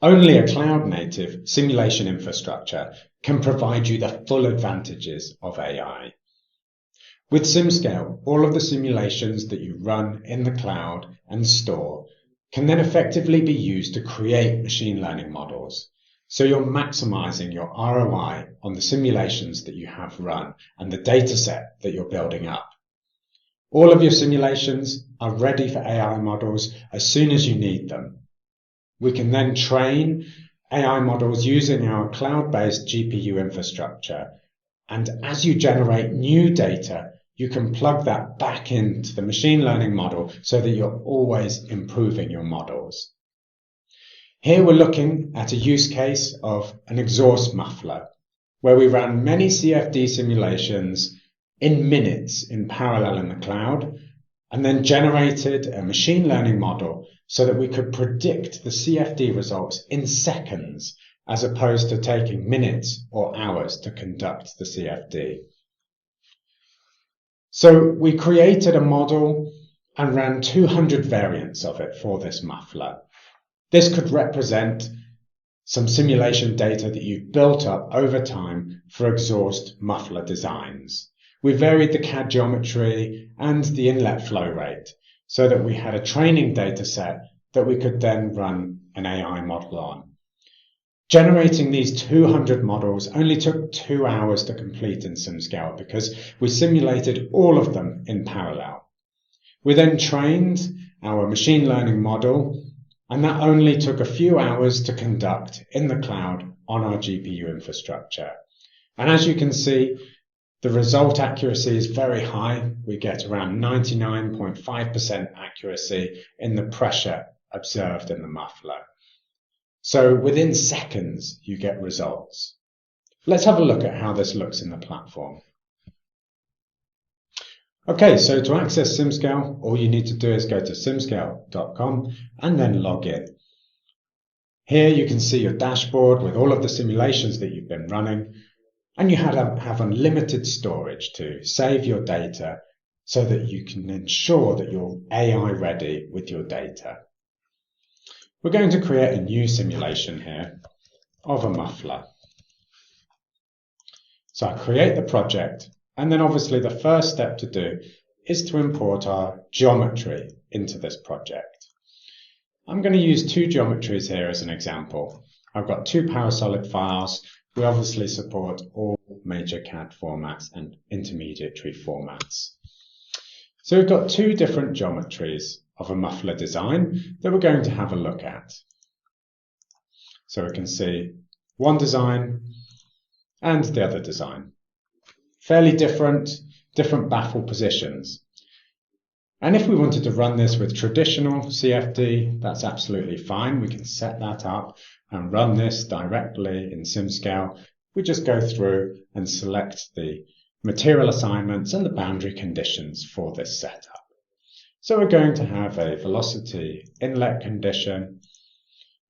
Only a cloud-native simulation infrastructure can provide you the full advantages of AI. With SimScale, all of the simulations that you run in the cloud and store can then effectively be used to create machine learning models. So you're maximizing your ROI on the simulations that you have run and the data set that you're building up. All of your simulations are ready for AI models as soon as you need them. We can then train AI models using our cloud-based GPU infrastructure. And as you generate new data, you can plug that back into the machine learning model so that you're always improving your models. Here we're looking at a use case of an exhaust muffler, where we ran many CFD simulations in minutes in parallel in the cloud, and then generated a machine learning model so that we could predict the CFD results in seconds, as opposed to taking minutes or hours to conduct the CFD. So we created a model and ran 200 variants of it for this muffler. This could represent some simulation data that you've built up over time for exhaust muffler designs. We varied the CAD geometry and the inlet flow rate so that we had a training data set that we could then run an AI model on. Generating these 200 models only took 2 hours to complete in SimScale because we simulated all of them in parallel. We then trained our machine learning model, and that only took a few hours to conduct in the cloud on our GPU infrastructure. And as you can see, the result accuracy is very high. We get around 99.5% accuracy in the pressure observed in the muffler. So within seconds, you get results. Let's have a look at how this looks in the platform. Okay, so to access SimScale, all you need to do is go to simscale.com and then log in. Here you can see your dashboard with all of the simulations that you've been running, and you have unlimited storage to save your data so that you can ensure that you're AI ready with your data. We're going to create a new simulation here of a muffler. So I create the project, and then obviously the first step to do is to import our geometry into this project. I'm going to use two geometries here as an example. I've got two PowerSolid files. We obviously support all major CAD formats and intermediary formats. So we've got two different geometries of a muffler design that we're going to have a look at. So we can see one design and the other design. Fairly different baffle positions. And if we wanted to run this with traditional CFD, that's absolutely fine. We can set that up and run this directly in SimScale. We just go through and select the material assignments and the boundary conditions for this setup. So we're going to have a velocity inlet condition,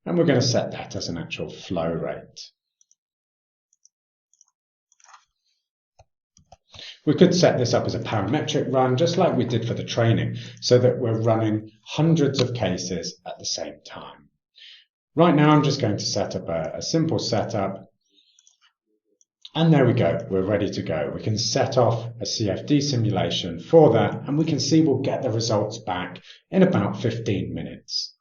and we're going to set that as an actual flow rate. We could set this up as a parametric run, just like we did for the training, so that we're running hundreds of cases at the same time. Right now, I'm just going to set up a simple setup. And there we go, we're ready to go. We can set off a CFD simulation for that, and we can see we'll get the results back in about 15 minutes.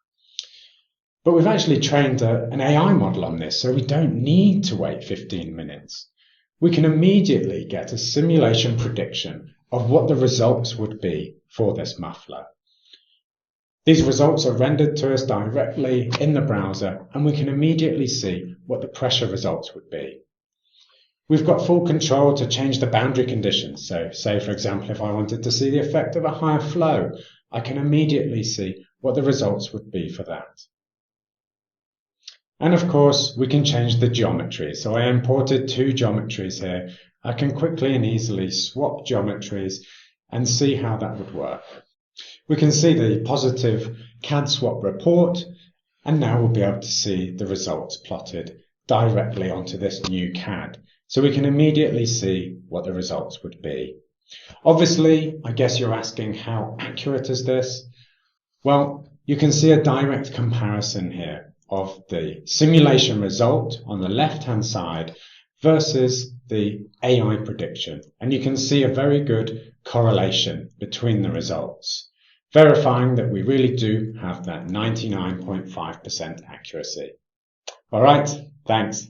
But we've actually trained an AI model on this, so we don't need to wait 15 minutes. We can immediately get a simulation prediction of what the results would be for this muffler. These results are rendered to us directly in the browser, and we can immediately see what the pressure results would be. We've got full control to change the boundary conditions. So say, for example, if I wanted to see the effect of a higher flow, I can immediately see what the results would be for that. And of course, we can change the geometry. So I imported two geometries here. I can quickly and easily swap geometries and see how that would work. We can see the positive CAD swap report, and now we'll be able to see the results plotted directly onto this new CAD. So we can immediately see what the results would be. Obviously, I guess you're asking, how accurate is this? Well, you can see a direct comparison here of the simulation result on the left-hand side versus the AI prediction. And you can see a very good correlation between the results, verifying that we really do have that 99.5% accuracy. All right, thanks.